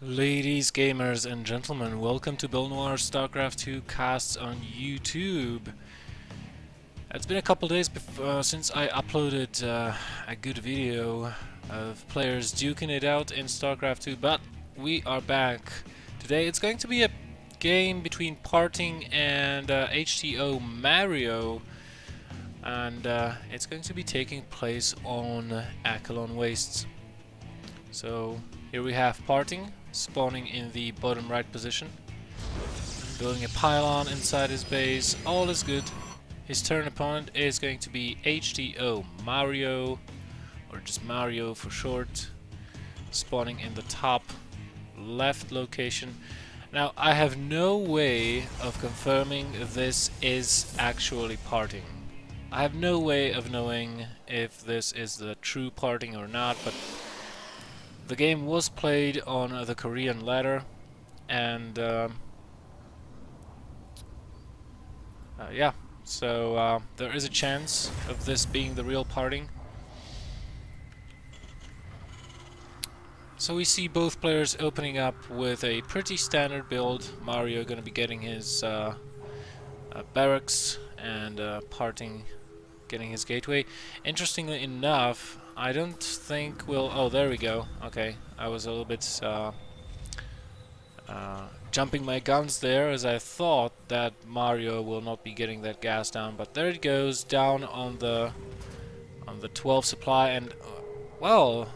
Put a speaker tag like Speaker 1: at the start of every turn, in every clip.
Speaker 1: Ladies, gamers, and gentlemen, welcome to BelleNOiR Starcraft 2 casts on YouTube. It's been a couple days since I uploaded a good video of players duking it out in Starcraft 2, but we are back. Today it's going to be a game between Parting and HTOMario, and it's going to be taking place on Acheron Wastes. So here we have Parting spawning in the bottom right position, building a pylon inside his base. All is good. His turn opponent is going to be HTOMario, or just Mario for short, spawning in the top left location. Now I have no way of confirming this is actually Parting. I have no way of knowing if this is the true Parting or not, but the game was played on the Korean ladder, and yeah, so there is a chance of this being the real Parting. So we see both players opening up with a pretty standard build. Mario gonna be getting his barracks, and Parting getting his gateway. Interestingly enough, I don't think we'll... Oh, there we go. Okay, I was a little bit jumping my guns there, as I thought that Mario will not be getting that gas down, but there it goes, down on the 12 supply, and well,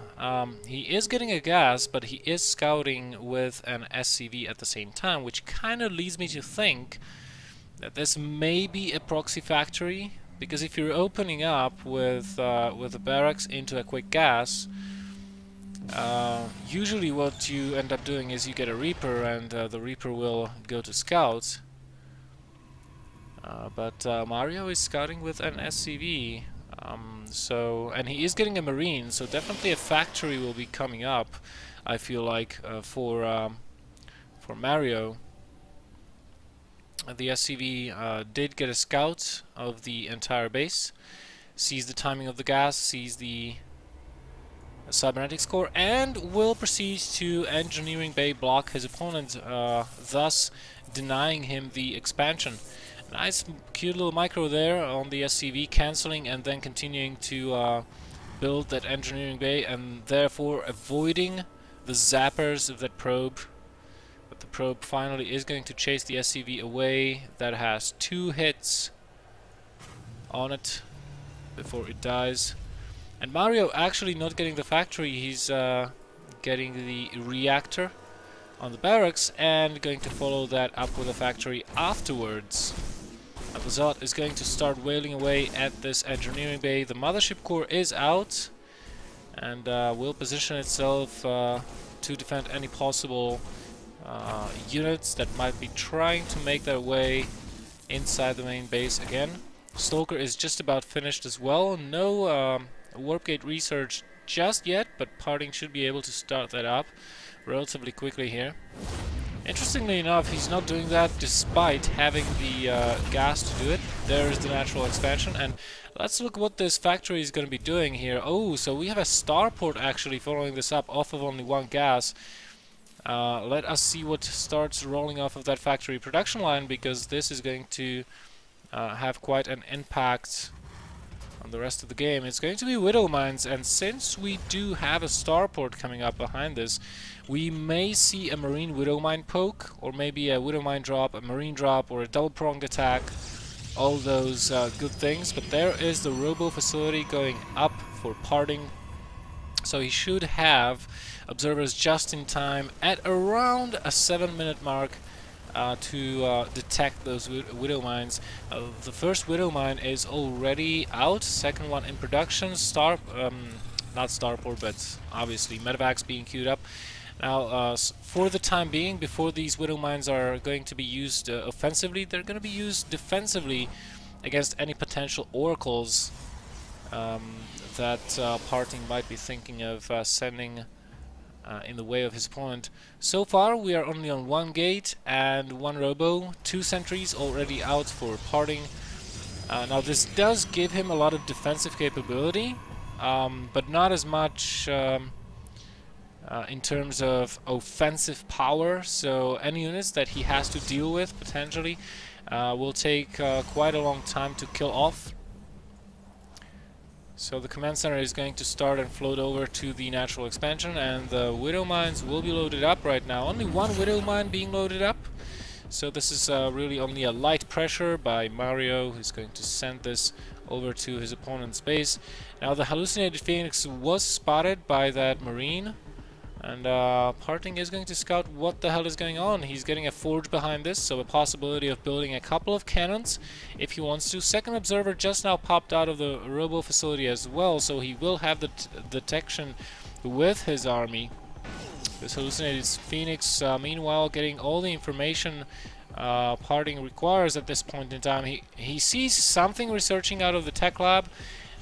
Speaker 1: he is getting a gas, but he is scouting with an SCV at the same time, which kind of leads me to think that this may be a proxy factory. Because if you're opening up with the barracks into a quick gas, usually what you end up doing is you get a Reaper, and the Reaper will go to scouts. But Mario is scouting with an SCV, and he is getting a Marine, so definitely a factory will be coming up, I feel like, for Mario. The SCV did get a scout of the entire base, sees the timing of the gas, sees the cybernetics core, and will proceed to engineering bay block his opponent, thus denying him the expansion. Nice cute little micro there on the SCV, cancelling and then continuing to build that engineering bay, and therefore avoiding the zappers of that probe. But the probe finally is going to chase the SCV away. That has 2 hits on it before it dies. And Mario actually not getting the factory, he's getting the reactor on the barracks and going to follow that up with a factory afterwards. And the Zod is going to start wailing away at this engineering bay. The mothership core is out and will position itself to defend any possible units that might be trying to make their way inside the main base again. Stalker is just about finished as well. No warp gate research just yet, but Parting should be able to start that up relatively quickly here. Interestingly enough, he's not doing that despite having the gas to do it. There is the natural expansion, and let's look what this factory is going to be doing here. Oh, so we have a starport actually following this up off of only 1 gas. Let us see what starts rolling off of that factory production line, because this is going to have quite an impact on the rest of the game. It's going to be Widow Mines, and since we do have a starport coming up behind this, we may see a Marine Widow Mine poke, or maybe a Widow Mine drop, a Marine drop, or a double-pronged attack. All those good things, but there is the Robo facility going up for Parting. So he should have observers just in time at around a 7-minute mark to detect those Widow Mines. The first Widow Mine is already out, second one in production. Not Starport, but obviously Medevacs being queued up. Now, for the time being, before these Widow Mines are going to be used offensively, they're going to be used defensively against any potential oracles that Parting might be thinking of sending in the way of his opponent. So far we are only on 1 gate and 1 robo, 2 sentries already out for Parting. Now this does give him a lot of defensive capability, but not as much in terms of offensive power, so any units that he has to deal with potentially will take quite a long time to kill off. So the command center is going to start and float over to the natural expansion, and the Widow mines will be loaded up right now. Only one Widow mine being loaded up, so this is really only a light pressure by Mario, who's going to send this over to his opponent's base. Now the hallucinated Phoenix was spotted by that Marine, and Parting is going to scout what the hell is going on. He's getting a forge behind this, so a possibility of building a couple of cannons if he wants to. Second observer just now popped out of the robo facility as well, so he will have the detection with his army. This hallucinated Phoenix, meanwhile, getting all the information Parting requires at this point in time. He sees something researching out of the tech lab.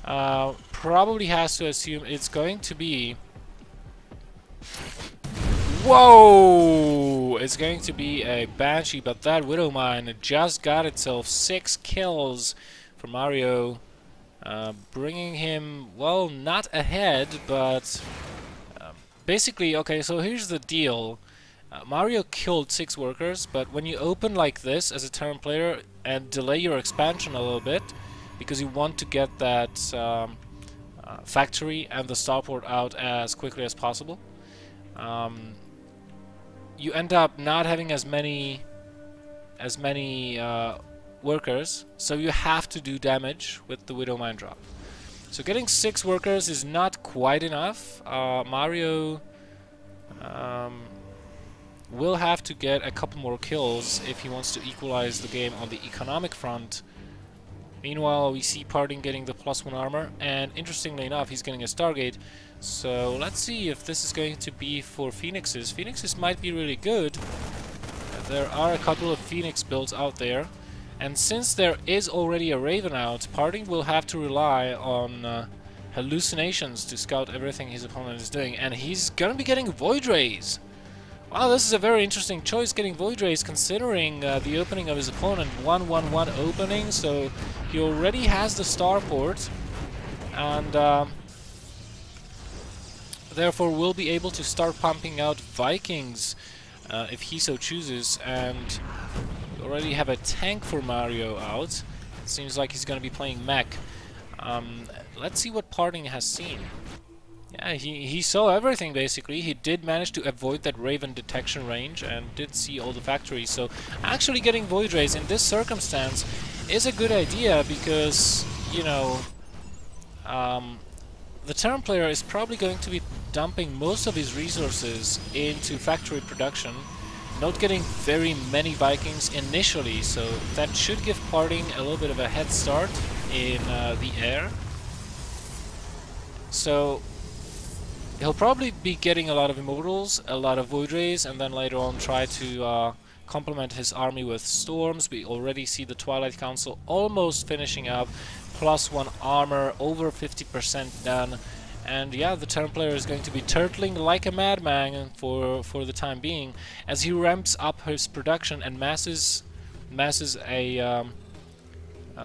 Speaker 1: Probably has to assume it's going to be... Whoa! It's going to be a Banshee, but that Widow Mine just got itself 6 kills for Mario, bringing him, well, not ahead, but basically, okay, so here's the deal. Mario killed 6 workers, but when you open like this as a turn player and delay your expansion a little bit, because you want to get that factory and the starport out as quickly as possible, you end up not having as many workers, so you have to do damage with the Widow Mine drop. So getting 6 workers is not quite enough. Mario will have to get a couple more kills if he wants to equalize the game on the economic front. Meanwhile, we see Parting getting the +1 armor, and interestingly enough, he's getting a Stargate. So let's see if this is going to be for Phoenixes. Phoenixes might be really good. There are a couple of Phoenix builds out there, and since there is already a Raven out, Parting will have to rely on hallucinations to scout everything his opponent is doing, and he's gonna be getting Void Rays. Wow, this is a very interesting choice, getting Void Rays, considering the opening of his opponent, 1-1-1 opening, so he already has the starport, and therefore will be able to start pumping out Vikings if he so chooses, and we already have a tank for Mario out. It seems like he's going to be playing mech. Let's see what Parting has seen. Yeah, he saw everything basically. He did manage to avoid that Raven detection range and did see all the factories. So actually getting Void Rays in this circumstance is a good idea because, you know, the turn player is probably going to be dumping most of his resources into factory production, not getting very many Vikings initially, so that should give Parting a little bit of a head start in the air. So he'll probably be getting a lot of Immortals, a lot of Void Rays, and then later on try to complement his army with Storms. We already see the Twilight Council almost finishing up, +1 armor, over 50% done. And yeah, the turn player is going to be turtling like a madman for the time being, as he ramps up his production and masses a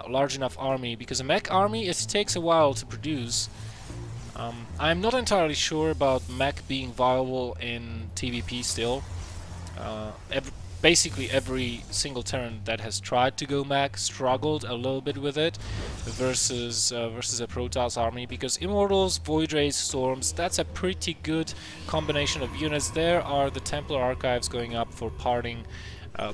Speaker 1: large enough army, because a mech army, it takes a while to produce. I'm not entirely sure about mech being viable in TVP still. Basically every single turn that has tried to go mech struggled a little bit with it versus a Protoss army, because Immortals, Void Rays, Storms, that's a pretty good combination of units. There are the Templar Archives going up for Parting.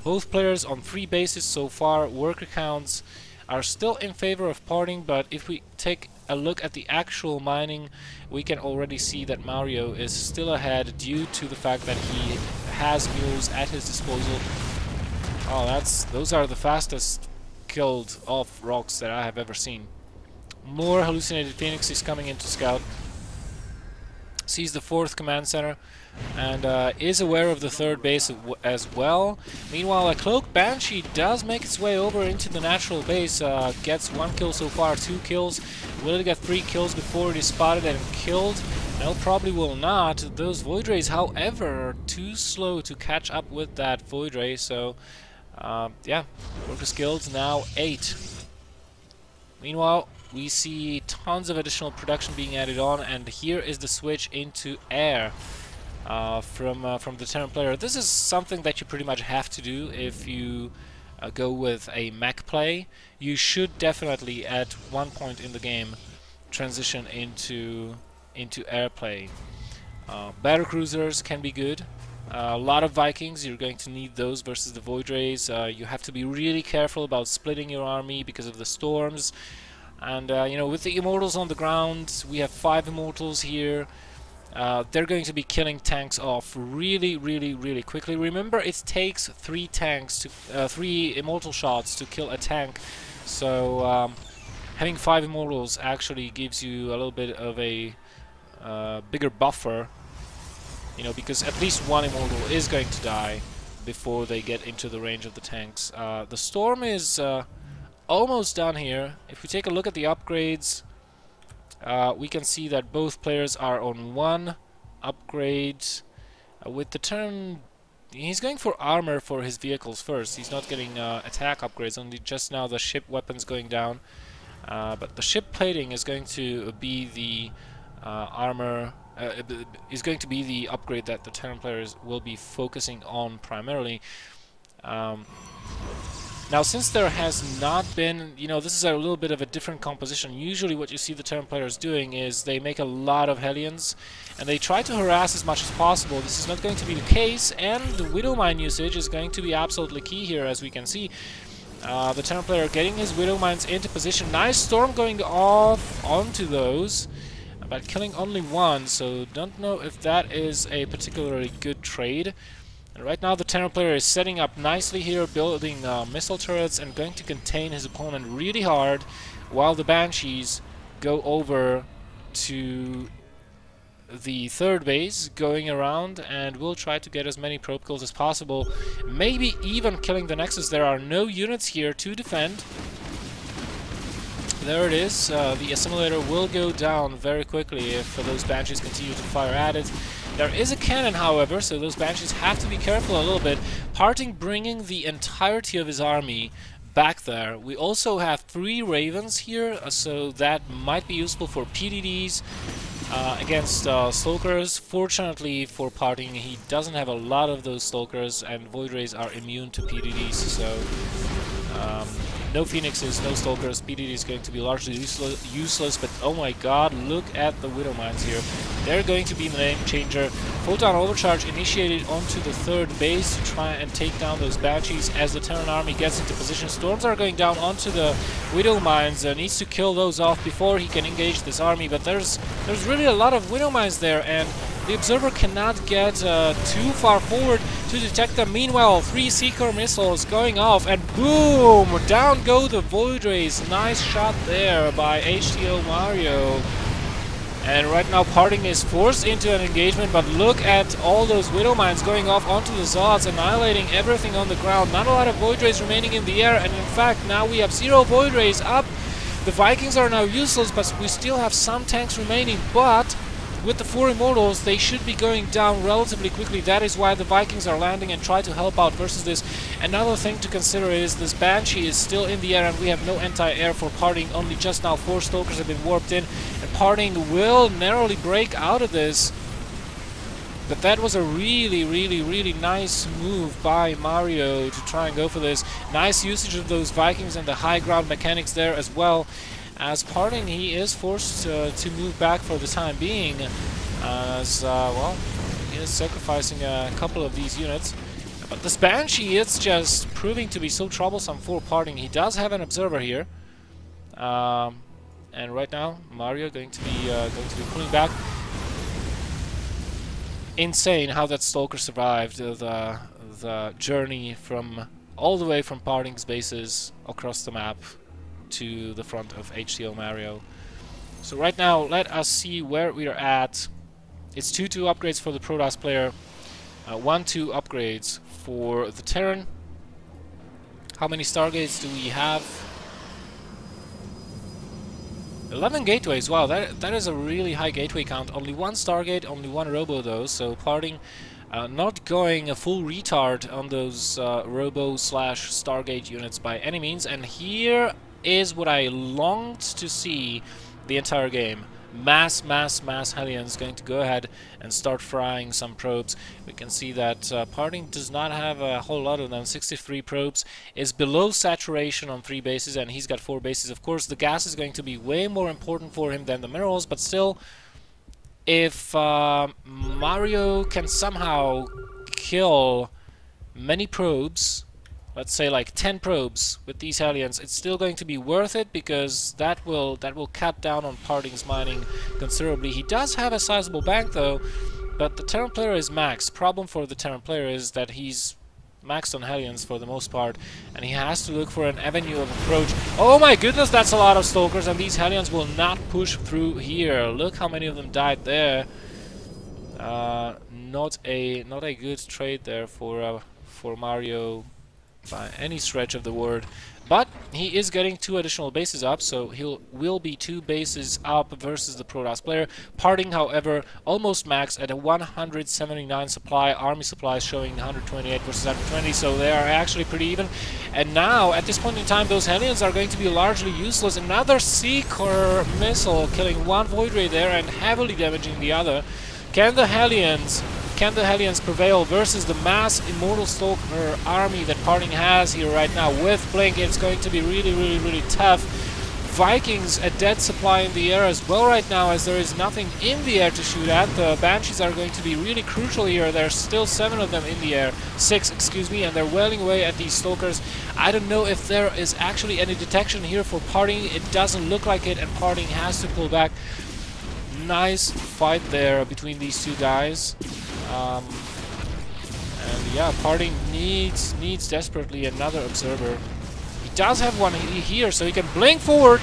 Speaker 1: Both players on 3 bases so far. Worker counts are still in favor of Parting, but if we take a look at the actual mining, we can already see that Mario is still ahead due to the fact that he has mules at his disposal. Oh, those are the fastest killed off rocks that I have ever seen. More hallucinated Phoenixes coming in to scout. Sees the 4th command center and is aware of the 3rd base as well. Meanwhile, a Cloaked Banshee does make its way over into the natural base, gets 1 kill so far, 2 kills. Will it get 3 kills before it is spotted and killed? No, probably will not. Those Void Rays, however, are too slow to catch up with that Void Ray, so yeah, Workers Guild now 8. Meanwhile, we see tons of additional production being added on, and here is the switch into air. from the Terran player. This is something that you pretty much have to do if you go with a mech play. You should definitely at one point in the game transition into airplay. Battle cruisers can be good. A lot of Vikings, you're going to need those versus the Void Rays. You have to be really careful about splitting your army because of the storms. And you know, with the Immortals on the ground, we have 5 Immortals here. They're going to be killing tanks off really quickly. Remember, it takes 3 tanks to 3 Immortal shots to kill a tank. So having 5 Immortals actually gives you a little bit of a bigger buffer. You know, because at least 1 Immortal is going to die before they get into the range of the tanks. The storm is almost done here. If we take a look at the upgrades, we can see that both players are on 1 upgrade. With the Terran, he's going for armor for his vehicles first. He's not getting attack upgrades, only just now the ship weapons going down. But the ship plating is going to be the armor. Is going to be the upgrade that the Terran players will be focusing on primarily. Now, since there has not been, you know, this is a little bit of a different composition. Usually what you see the Terran players doing is they make a lot of Hellions, and they try to harass as much as possible. This is not going to be the case, and the Widow Mine usage is going to be absolutely key here, as we can see. The Terran player getting his Widow Mines into position. Nice storm going off onto those, but killing only 1, so don't know if that is a particularly good trade. And right now the Terran player is setting up nicely here, building missile turrets and going to contain his opponent really hard, while the Banshees go over to the 3rd base, going around, and will try to get as many probe kills as possible, maybe even killing the Nexus. There are no units here to defend. There it is. The assimilator will go down very quickly if those Banshees continue to fire at it. There is a cannon, however, so those Banshees have to be careful a little bit. Parting bringing the entirety of his army back there. We also have 3 Ravens here, so that might be useful for PDDs against Stalkers. Fortunately for Parting, he doesn't have a lot of those Stalkers, and Void Rays are immune to PDDs, so no Phoenixes, no Stalkers. PDD is going to be largely useless, but oh my god, look at the Widow Mines here. They're going to be the game changer. Photon Overcharge initiated onto the 3rd base to try and take down those Banshees as the Terran army gets into position. Storms are going down onto the Widow Mines. Needs to kill those off before he can engage this army, but there's really a lot of Widow Mines there, and the Observer cannot get too far forward to detect them. Meanwhile, 3 Seeker missiles going off, and boom! Down go the Void Rays. Nice shot there by HTOMario. And right now Parting is forced into an engagement, but look at all those Widow Mines going off onto the Zods, annihilating everything on the ground. Not a lot of Void Rays remaining in the air, and in fact now we have 0 Void Rays up. The Vikings are now useless, but we still have some tanks remaining, but with the 4 Immortals, they should be going down relatively quickly. That is why the Vikings are landing and try to help out versus this. Another thing to consider is this Banshee is still in the air, and we have no anti-air for Parting. Only just now 4 Stalkers have been warped in, and Parting will narrowly break out of this. But that was a really nice move by Mario to try and go for this. Nice usage of those Vikings and the high ground mechanics there as well. As Parting, he is forced to move back for the time being, as, well, he is sacrificing a couple of these units. But this Banshee, it's just proving to be so troublesome for Parting. He does have an Observer here, and right now, Mario going to be pulling back. Insane how that Stalker survived the journey from all the way from Parting's bases across the map to the front of HTOMario. So right now, let us see where we are at. It's 2-2 upgrades for the Protoss player, 1-2 upgrades for the Terran. How many Stargates do we have? 11 gateways. Wow, that is a really high gateway count. Only 1 Stargate, only 1 Robo though, so Parting not going a full retard on those Robo/Stargate units by any means. And here is what I longed to see the entire game. mass Hellions going to go ahead and start frying some probes. We can see that Parting does not have a whole lot of them. 63 probes is below saturation on 3 bases, and he's got 4 bases. Of course, the gas is going to be way more important for him than the minerals, but still, if Mario can somehow kill many probes, let's say like 10 probes with these Hellions, it's still going to be worth it, because that will cut down on Parting's mining considerably. He does have a sizable bank though, but the Terran player is maxed. Problem for the Terran player is that he's maxed on Hellions for the most part, and he has to look for an avenue of approach. Oh my goodness, that's a lot of Stalkers, and these Hellions will not push through here. Look how many of them died there. Not a good trade there for Mario by any stretch of the word, but he is getting 2 additional bases up, so will be 2 bases up versus the Protoss player. Parting, however, almost max at a 179 supply. Army supplies showing 128 versus 120, so they are actually pretty even. And now, at this point in time, those Hellions are going to be largely useless. Another Seeker missile killing one Void Ray there and heavily damaging the other. Can the Hellions prevail versus the mass Immortal Stalker army that Parting has here right now with Blink? It's going to be really tough. Vikings a dead supply in the air as well right now, as there is nothing in the air to shoot at. The Banshees are going to be really crucial here. There's still 7 of them in the air, 6 excuse me, and they're wailing away at these Stalkers. I don't know if there is actually any detection here for Parting. It doesn't look like it, and Parting has to pull back. Nice fight there between these 2 guys. And yeah, Parting needs desperately another observer. He does have one here, so he can blink forward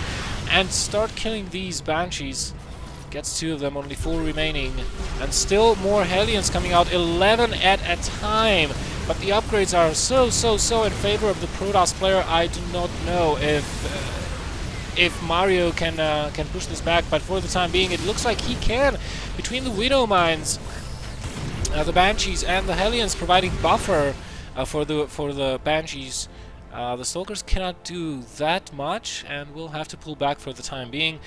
Speaker 1: and start killing these Banshees. Gets 2 of them, only 4 remaining, and still more Hellions coming out, 11 at a time. But the upgrades are so in favor of the Protoss player. I do not know if Mario can push this back, but for the time being, it looks like he can. Between the Widow Mines, the Banshees, and the Hellions providing buffer for the Banshees, the Stalkers cannot do that much, and will have to pull back for the time being.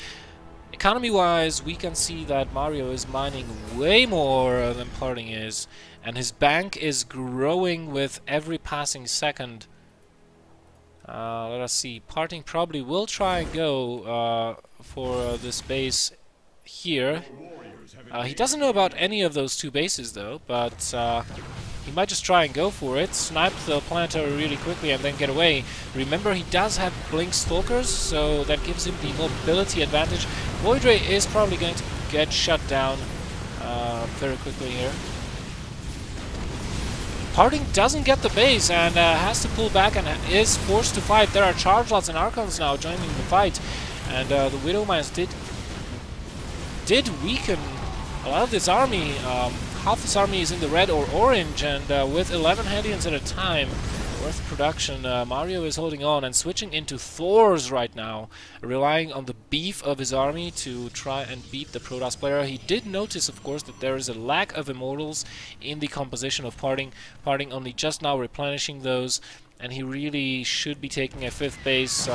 Speaker 1: Economy-wise, we can see that Mario is mining way more than Parting is, and his bank is growing with every passing second. Let us see. Parting probably will try and go for this base here. He doesn't know about any of those 2 bases though, but he might just try and go for it, snipe the planetary really quickly and then get away. Remember, he does have Blink Stalkers, so that gives him the mobility advantage. Void Ray is probably going to get shut down very quickly here. Parting doesn't get the base and has to pull back and is forced to fight. There are Charge Lots and Archons now joining the fight, and the Widow Mines did weaken a lot of this army. Half this army is in the red or orange, and with 11 Hellions at a time worth production, Mario is holding on and switching into Thors right now, relying on the beef of his army to try and beat the Protoss player. He did notice, of course, that there is a lack of Immortals in the composition of Parting. Parting only just now replenishing those, and he really should be taking a 5th base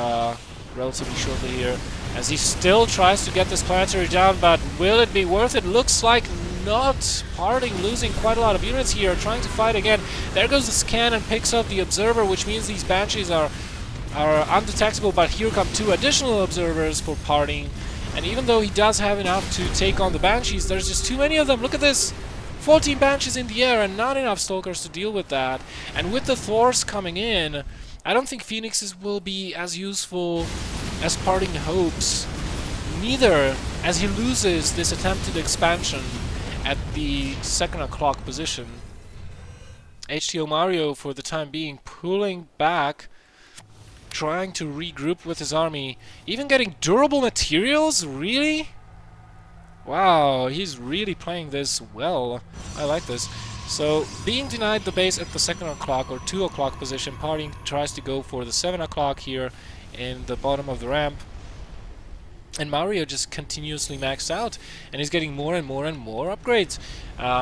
Speaker 1: relatively shortly here, as he still tries to get this planetary down, but will it be worth it? Looks like not. Parting losing quite a lot of units here, trying to fight again. There goes the scan and picks up the observer, which means these Banshees are undetectable, but here come 2 additional observers for Parting, and even though he does have enough to take on the Banshees, there's just too many of them. Look at this! 14 Banshees in the air and not enough Stalkers to deal with that. And with the Thors coming in, I don't think Phoenixes will be as useful as Parting hopes. Neither, as he loses this attempted expansion at the 2nd o'clock position. HTOMario, for the time being, pulling back, trying to regroup with his army, even getting durable materials? Really? Wow, he's really playing this well. I like this. So, being denied the base at the 2nd o'clock or 2 o'clock position, Parting tries to go for the 7 o'clock here in the bottom of the ramp. And Mario just continuously maxed out, and he's getting more and more upgrades.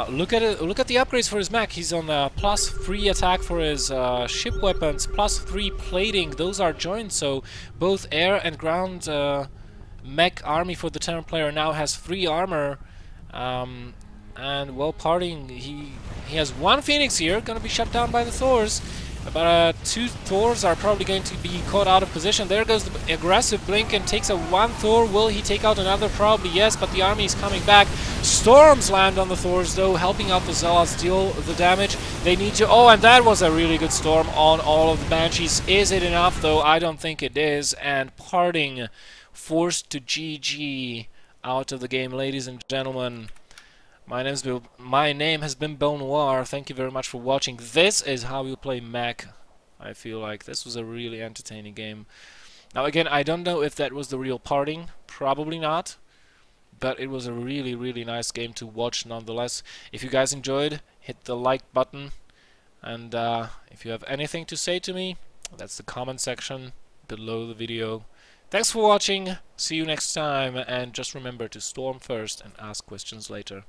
Speaker 1: Look at it. Look at the upgrades for his mech. He's on +3 attack for his ship weapons, +3 plating. Those are joined, so both air and ground mech army for the Terran player now has 3 armor. And well, parting, he has 1 Phoenix here, gonna be shut down by the Thors. But 2 Thors are probably going to be caught out of position. There goes the aggressive blink and takes a 1 Thor. Will he take out another? Probably yes, but the army is coming back. Storms land on the Thors though, helping out the Zealots deal the damage they need to. Oh, and that was a really good storm on all of the Banshees. Is it enough though? I don't think it is. And parting, forced to GG out of the game, ladies and gentlemen. My name has been BelleNOiR. Thank you very much for watching. This is how you play mech. I feel like this was a really entertaining game. Now again, I don't know if that was the real parting. Probably not. But it was a really, really nice game to watch nonetheless. If you guys enjoyed, hit the like button. And if you have anything to say to me, that's the comment section below the video. Thanks for watching. See you next time. And just remember to storm first and ask questions later.